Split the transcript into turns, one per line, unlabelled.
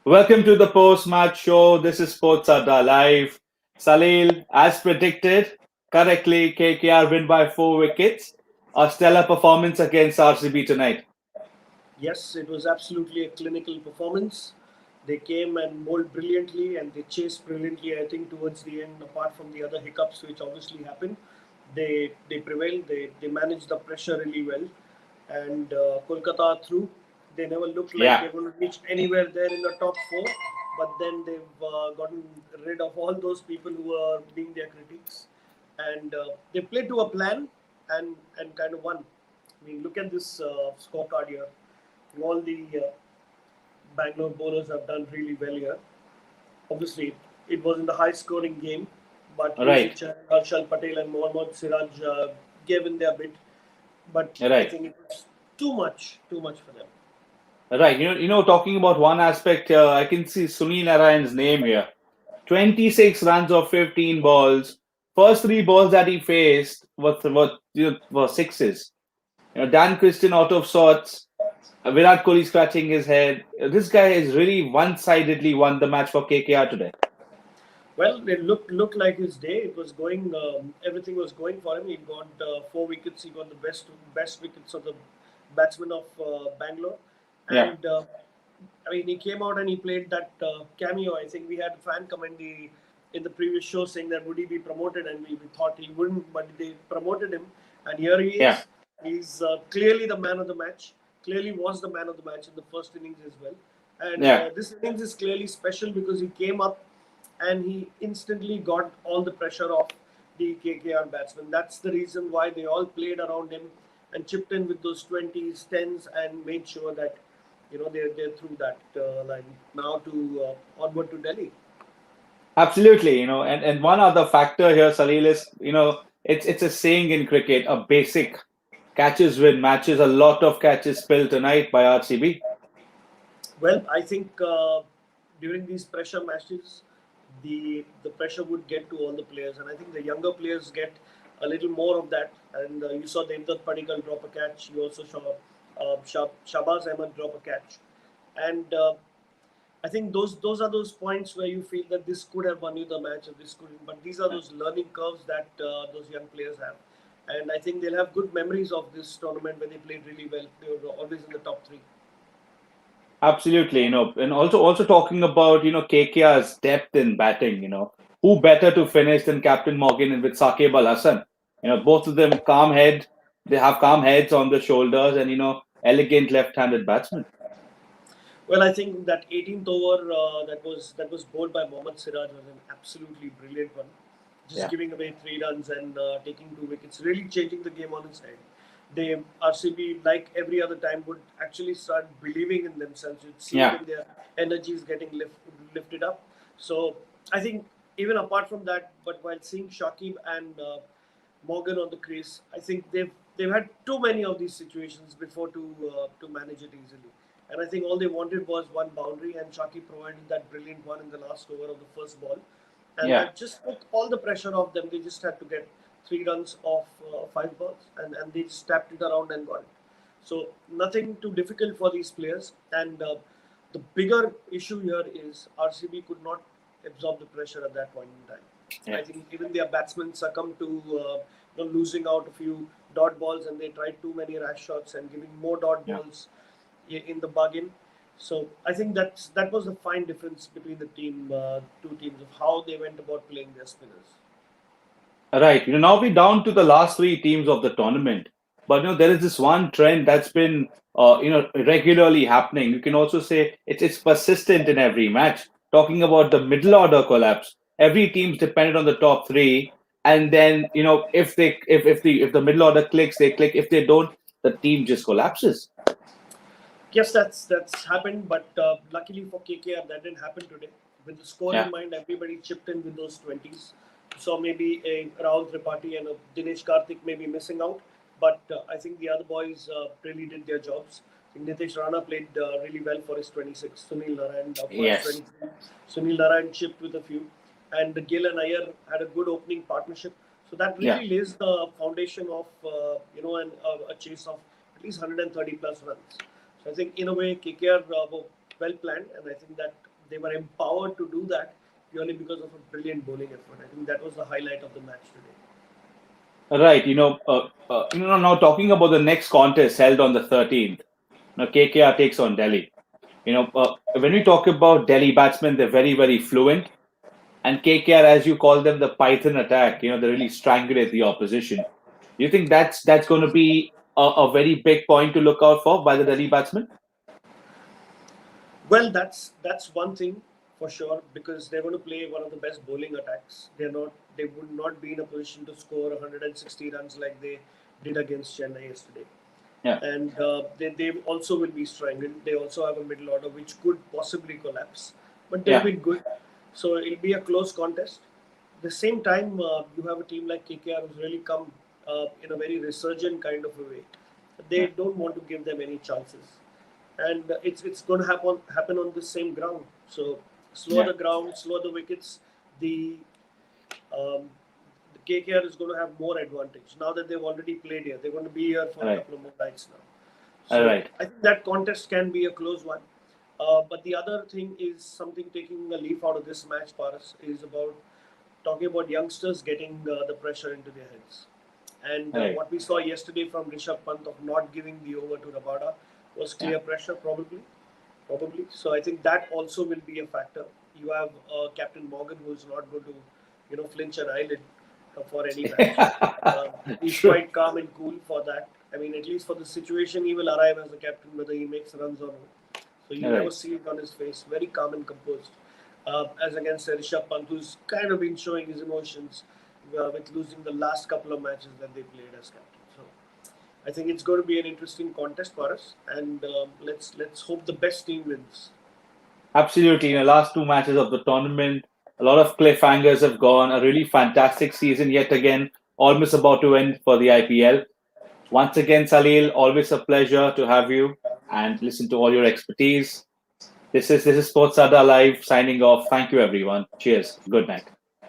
Welcome to the post-match show. This is Sports Adda Live. Salil, as predicted, correctly, KKR win by 4 wickets. A stellar performance against RCB tonight.
Yes, it was absolutely a clinical performance. They came and bowled brilliantly and they chased brilliantly. I think towards the end, apart from the other hiccups which obviously happened, they prevailed. They managed the pressure really well, and Kolkata through. They never looked like
Yeah,
they're going to reach anywhere there in the top four, but then they've gotten rid of all those people who are being their critics, and they played to a plan and kind of won. I mean, look at this scorecard here. All the Bangalore bowlers have done really well here. Obviously, it wasn't a high-scoring game, but
right,
Usich, Harshal Patel, and Mohammad Siraj gave in their bit. But I
right,
think it was too much for them.
right. Talking about one aspect here, I can see Sunil Narayan's name here. 26 runs of 15 balls. First three balls that he faced were sixes. Dan Christian out of sorts. Virat Kohli scratching his head. This guy has really one-sidedly won the match for KKR today.
Well, it looked like his day. It was going. Everything was going for him. He got 4 wickets. He got the best wickets of the batsman of Bangalore,
Yeah,
and I mean he came out and he played that cameo. I think we had a fan comment in the previous show saying that would he be promoted, and we thought he wouldn't, but they promoted him, and here he
yeah,
is. He's clearly the man of the match. Clearly was the man of the match in the first innings as well, and
yeah.
this innings is clearly special because he came up and he instantly got all the pressure off the KKR batsmen. That's the reason why they all played around him and chipped in with those 20s, 10s, and made sure that they're through that line now to onward to Delhi.
Absolutely. And one other factor here, Salil, is it's a saying in cricket, a basic catches win matches. A lot of catches spilled tonight by RCB.
Well, I think during these pressure matches, the pressure would get to all the players, and I think the younger players get a little more of that. And you saw Devdutt Padikkal drop a catch. You also saw Shabazz Ahmed drop a catch, and I think those are those points where you feel that this could have won you the match, or this couldn't. But these are those learning curves that those young players have, and I think they'll have good memories of this tournament where they played really well. They were always in the top three.
Absolutely, and also talking about KKR's depth in batting. Who better to finish than Captain Morgan and with Saqib Al Hasan? Both of them calm head. They have calm heads on the shoulders, and elegant left-handed batsmen.
Well, I think that 18th over that was bowled by Mohammad Siraj was an absolutely brilliant one. Just
Yeah,
giving away 3 runs and taking 2 wickets, really changing the game on its head. They RCB, like every other time, would actually start believing in themselves. You'd see it
yeah,
in their energies getting lifted up. So I think even apart from that, but while seeing Shakib and Morgan on the crease, I think they've had too many of these situations before to manage it easily. And I think all they wanted was one boundary, and Shakib provided that brilliant one in the last over of the first ball, and
yeah.
that just took all the pressure off them. They just had to get 3 runs off 5 balls, and they just tapped it around and got it. So nothing too difficult for these players. And the bigger issue here is RCB could not absorb the pressure at that point in time.
Yeah.
I think even their batsmen succumbed to losing out a few dot balls, and they tried too many rash shots and giving more dot
Yeah.
balls in the bargain. So I think that was the fine difference between the two teams of how they went about playing their spinners.
Right. Now we're down to the last three teams of the tournament. But there is this one trend that's been regularly happening. You can also say it's persistent in every match. Talking about the middle order collapse. Every team's dependent on the top three. And then, if the middle order clicks, they click. If they don't, the team just collapses.
Yes, that's happened, but luckily for KKR, that didn't happen today. With the score
Yeah.
in mind, everybody chipped in with those 20s. So maybe a Rahul Tripathi and a Dinesh Karthik may be missing out, but I think the other boys really did their jobs. I think Nitish Rana played really well for his 26. Sunil Narayan for his
Yes.
23. Sunil Narayan chipped with a few, and Gill and Iyer had a good opening partnership. So that
Yeah.
really lays the foundation of a chase of at least 130 plus runs. So I think in a way KKR were well planned, and I think that they were empowered to do that purely because of a brilliant bowling effort. I think that was the highlight of the match today.
Right. Now talking about the next contest held on the 13th. Now KKR takes on Delhi. When we talk about Delhi batsmen, they're very, very fluent. And KKR, as you call them, the Python attack, they really strangulate the opposition. Do you think that's going to be a very big point to look out for by the Delhi batsmen?
Well, that's one thing for sure because they're going to play one of the best bowling attacks. They would not be in a position to score 160 runs like they did against Chennai yesterday.
Yeah,
And they also will be strangled. They also have a middle order which could possibly collapse, but they've
yeah,
been good. So it'll be a close contest. At the same time, you have a team like KKR who's really come in a very resurgent kind of a way. They
yeah,
don't want to give them any chances, and it's going to happen on the same ground. So slower
yeah.
the ground, slower the wickets, the um, the KKR is going to have more advantage now that they've already played here. They're going to be here for
All
a
right,
couple of more nights now.
all
So
right.
I think that contest can be a close one. But the other thing is something taking a leaf out of this match, Paras, is about talking about youngsters getting the pressure into their heads. And
All right.
what we saw yesterday from Rishabh Pant of not giving the over to Rabada was
Yeah.
clear pressure, probably. So I think that also will be a factor. You have Captain Morgan who is not going to, flinch an eyelid for any match. He's
True.
quite calm and cool for that. I mean, at least for the situation, he will arrive as a captain whether he makes runs or not. So you
All
never
right.
see it on his face. Very calm and composed. As against Rishabh Pant, who's kind of been showing his emotions with losing the last couple of matches that they played as captain. So I think it's going to be an interesting contest for us, and let's hope the best team wins.
Absolutely. Last two matches of the tournament, a lot of cliffhangers have gone. A really fantastic season yet again, almost about to end for the IPL. Once again, Salil, always a pleasure to have you and listen to all your expertise. This is Sports Sada Live signing off. Thank you, everyone. Cheers. Good night.